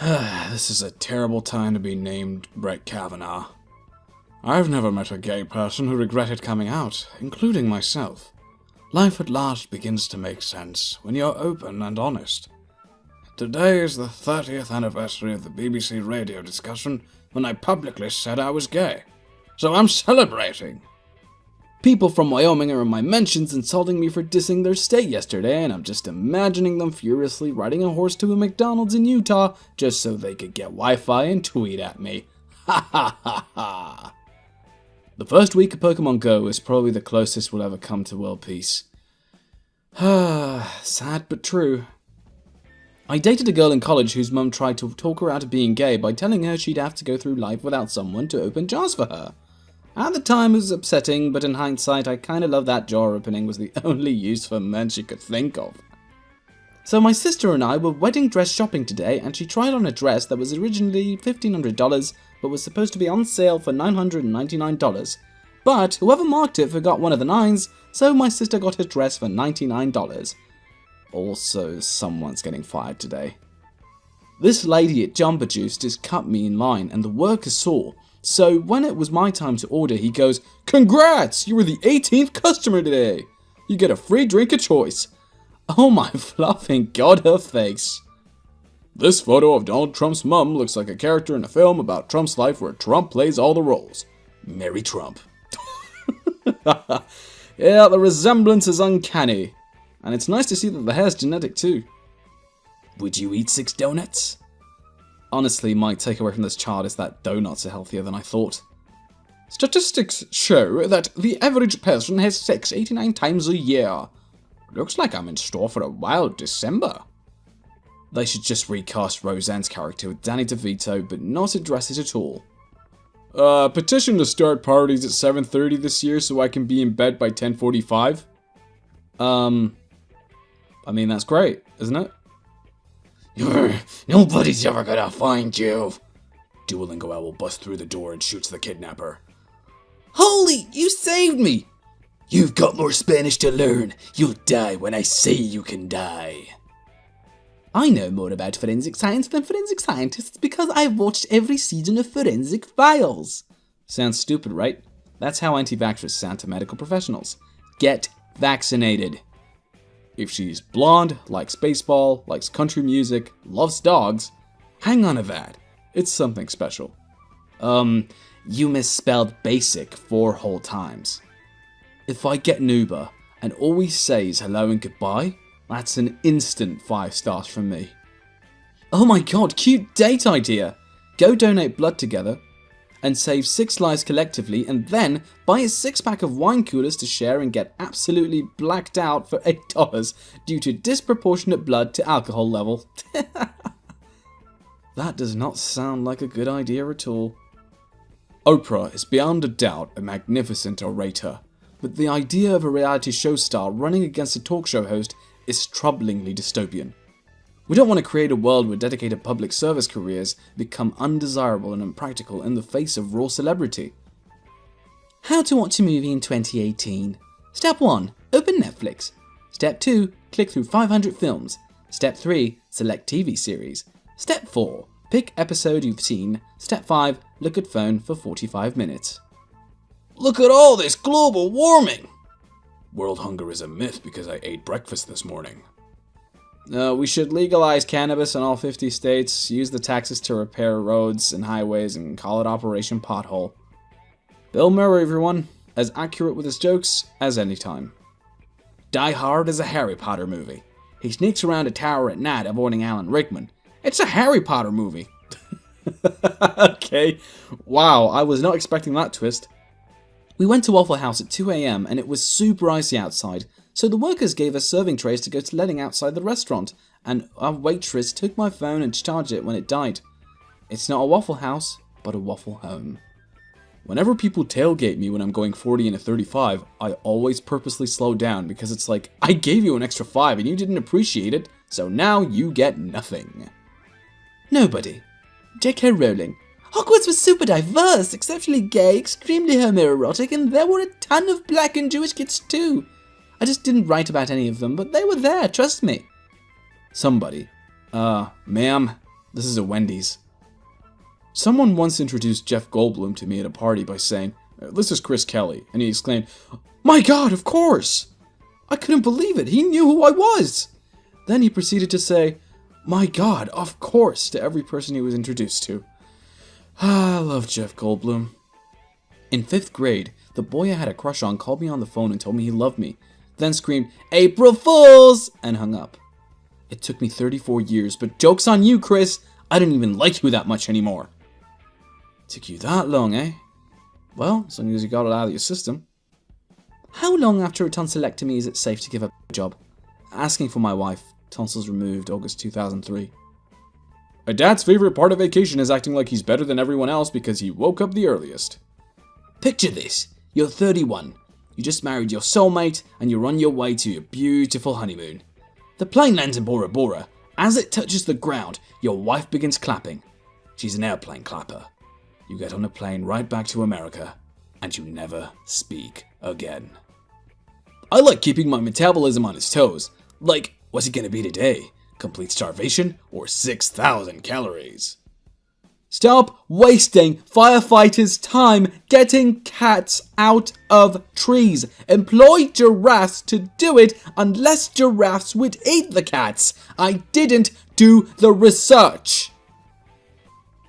This is a terrible time to be named Brett Kavanaugh. I've never met a gay person who regretted coming out, including myself. Life at last begins to make sense when you're open and honest. Today is the 30th anniversary of the BBC radio discussion when I publicly said I was gay. So I'm celebrating. People from Wyoming are in my mentions insulting me for dissing their state yesterday, and I'm just imagining them furiously riding a horse to a McDonald's in Utah just so they could get Wi-Fi and tweet at me. Ha ha ha ha. The first week of Pokemon Go is probably the closest we'll ever come to world peace. Sad but true. I dated a girl in college whose mum tried to talk her out of being gay by telling her she'd have to go through life without someone to open jars for her. At the time it was upsetting, but in hindsight I kinda love that jar opening was the only use for men she could think of. So my sister and I were wedding dress shopping today, and she tried on a dress that was originally $1,500 but was supposed to be on sale for $999. But whoever marked it forgot one of the nines, so my sister got her dress for $99. Also, someone's getting fired today. This lady at Jumper Juice just cut me in line, and the worker saw. So when it was my time to order, he goes, "Congrats! You were the 18th customer today! You get a free drink of choice." Oh my fluffing god, her face. This photo of Donald Trump's mum looks like a character in a film about Trump's life where Trump plays all the roles. Merry Trump. Yeah, the resemblance is uncanny. And it's nice to see that the hair's genetic too. Would you eat 6 donuts? Honestly, my takeaway from this chart is that donuts are healthier than I thought. Statistics show that the average person has sex 89 times a year. Looks like I'm in store for a wild December. They should just recast Roseanne's character with Danny DeVito, but not address it at all. Petition to start parties at 7:30 this year so I can be in bed by 10:45? I mean, that's great, isn't it? Nobody's ever gonna find you. Duolingo Owl busts through the door and shoots the kidnapper. Holy, you saved me! You've got more Spanish to learn. You'll die when I say you can die. I know more about forensic science than forensic scientists because I've watched every season of Forensic Files. Sounds stupid, right? That's how anti-vaxxers sound to medical professionals. Get vaccinated. If she's blonde, likes baseball, likes country music, loves dogs, hang on to that. It's something special. You misspelled basic 4 whole times. If I get an Uber and all we say is hello and goodbye, that's an instant 5 stars from me. Oh my god, cute date idea! Go donate blood together and save 6 lives collectively, and then buy a 6-pack of wine coolers to share and get absolutely blacked out for $8 due to disproportionate blood to alcohol level. That does not sound like a good idea at all. Oprah is beyond a doubt a magnificent orator, but the idea of a reality show star running against a talk show host is troublingly dystopian. We don't want to create a world where dedicated public service careers become undesirable and impractical in the face of raw celebrity. How to watch a movie in 2018. Step 1. Open Netflix. Step 2. Click through 500 films. Step 3. Select TV series. Step 4. Pick episode you've seen. Step 5. Look at phone for 45 minutes. Look at all this global warming! World hunger is a myth because I ate breakfast this morning. We should legalize cannabis in all 50 states, use the taxes to repair roads and highways, and call it Operation Pothole. Bill Murray, everyone. As accurate with his jokes as any time. Die Hard is a Harry Potter movie. He sneaks around a tower at night avoiding Alan Rickman. It's a Harry Potter movie. Okay. Wow, I was not expecting that twist. We went to Waffle House at 2 AM and it was super icy outside, so the workers gave us serving trays to go sledding outside the restaurant, and our waitress took my phone and charged it when it died. It's not a Waffle House, but a waffle home. Whenever people tailgate me when I'm going 40 in a 35, I always purposely slow down because it's like, I gave you an extra 5 and you didn't appreciate it, so now you get nothing. Nobody. J.K. Rowling. Hogwarts was super diverse, exceptionally gay, extremely homoerotic, and there were a ton of black and Jewish kids too. I just didn't write about any of them, but they were there, trust me. Somebody. Ma'am, This is a Wendy's. Someone once introduced Jeff Goldblum to me at a party by saying, "This is Chris Kelly," and he exclaimed, "My God, of course!" I couldn't believe it. He knew who I was. Then he proceeded to say, "My God, of course," to every person he was introduced to. I love Jeff Goldblum. In 5th grade, the boy I had a crush on called me on the phone and told me he loved me, then screamed, "April Fools!" and hung up. It took me 34 years, but joke's on you, Chris. I don't even like you that much anymore. Took you that long, eh? Well, as long as you got it out of your system. How long after a tonsillectomy is it safe to give up a job? Asking for my wife. Tonsils removed August 2003. A dad's favorite part of vacation is acting like he's better than everyone else because he woke up the earliest. Picture this. You're 31. You just married your soulmate and you're on your way to your beautiful honeymoon. The plane lands in Bora Bora. As it touches the ground, your wife begins clapping. She's an airplane clapper. You get on a plane right back to America, and you never speak again. I like keeping my metabolism on its toes. Like, what's it gonna be today? Complete starvation or 6,000 calories? Stop wasting firefighters' time getting cats out of trees. Employ giraffes to do it unless giraffes would eat the cats. I didn't do the research.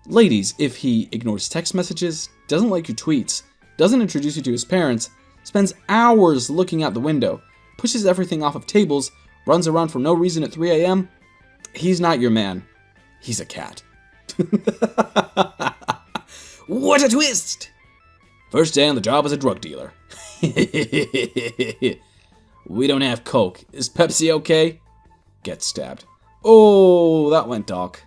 Ladies, if he ignores text messages, doesn't like your tweets, doesn't introduce you to his parents, spends hours looking out the window, pushes everything off of tables, runs around for no reason at 3 a.m., he's not your man. He's a cat. What a twist! First day on the job as a drug dealer. We don't have Coke. Is Pepsi okay? Get stabbed. Oh, that went dark.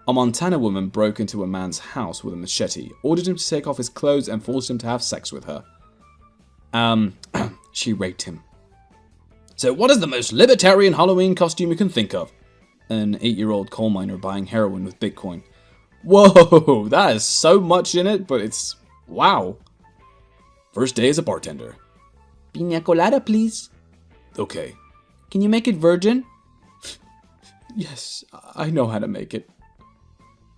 A Montana woman broke into a man's house with a machete, ordered him to take off his clothes, and forced him to have sex with her. She raped him. So what is the most libertarian Halloween costume you can think of? An 8-year-old coal miner buying heroin with Bitcoin. Whoa, that is so much in it, but it's... wow. First day as a bartender. Piña colada, please. Okay. Can you make it virgin? Yes, I know how to make it.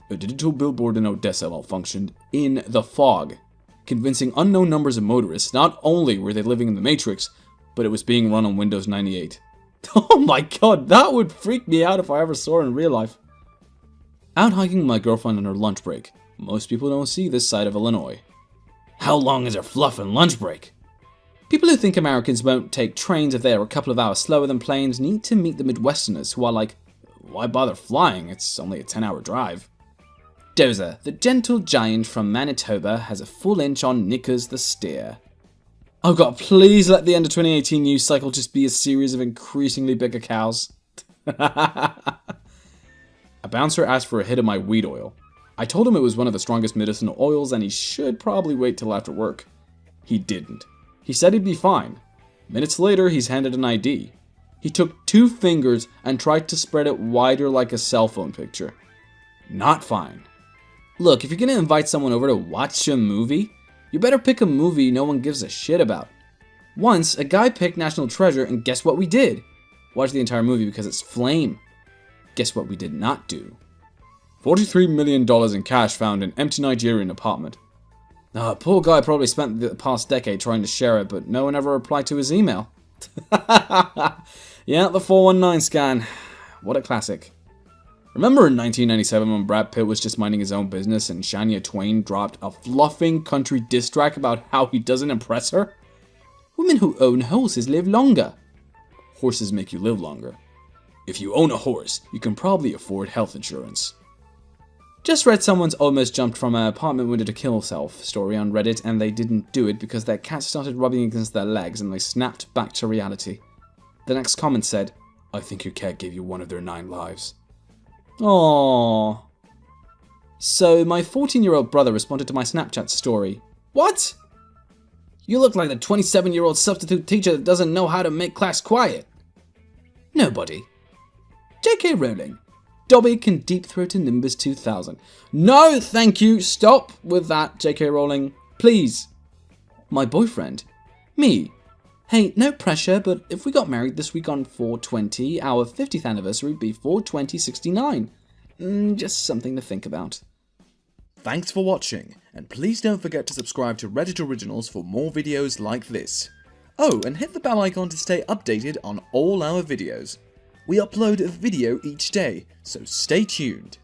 A digital billboard in Odessa malfunctioned in the fog, convincing unknown numbers of motorists not only were they living in the Matrix, but it was being run on Windows 98. Oh my god, that would freak me out if I ever saw it in real life. Out hiking with my girlfriend on her lunch break. Most people don't see this side of Illinois. How long is her fluffing lunch break? People who think Americans won't take trains if they are a couple of hours slower than planes need to meet the Midwesterners who are like, why bother flying? It's only a 10-hour drive. Dozer, the gentle giant from Manitoba, has a full inch on Knickers the steer. Oh god, please let the end of 2018 news cycle just be a series of increasingly bigger cows. A bouncer asked for a hit of my weed oil. I told him it was one of the strongest medicinal oils and he should probably wait till after work. He didn't. He said he'd be fine. Minutes later, he's handed an ID. He took 2 fingers and tried to spread it wider like a cell phone picture. Not fine. Look, if you're gonna invite someone over to watch a movie, you better pick a movie no one gives a shit about. Once, a guy picked National Treasure and guess what we did? Watch the entire movie because it's flame. Guess what we did not do? $43 million in cash found in empty Nigerian apartment. Poor guy probably spent the past decade trying to share it, but no one ever replied to his email. Yeah, the 419 scan. What a classic. Remember in 1997 when Brad Pitt was just minding his own business and Shania Twain dropped a fluffing country diss track about how he doesn't impress her? Women who own horses live longer. Horses make you live longer. If you own a horse, you can probably afford health insurance. Just read someone's almost jumped from an apartment window to kill self story on Reddit, and they didn't do it because their cat started rubbing against their legs and they snapped back to reality. The next comment said, I think your cat gave you one of their 9 lives. Aww. So my 14-year-old brother responded to my Snapchat story. What? You look like the 27-year-old substitute teacher that doesn't know how to make class quiet. Nobody. J.K. Rowling. Dobby can deep-throat a Nimbus 2000. No, thank you. Stop with that, J.K. Rowling. Please. My boyfriend. Me. Hey, no pressure, but if we got married this week on 4/20, our 50th anniversary would be 4/20/69. Just something to think about. Thanks for watching, and please don't forget to subscribe to Reddit Originals for more videos like this. Oh, and hit the bell icon to stay updated on all our videos. We upload a video each day, so stay tuned.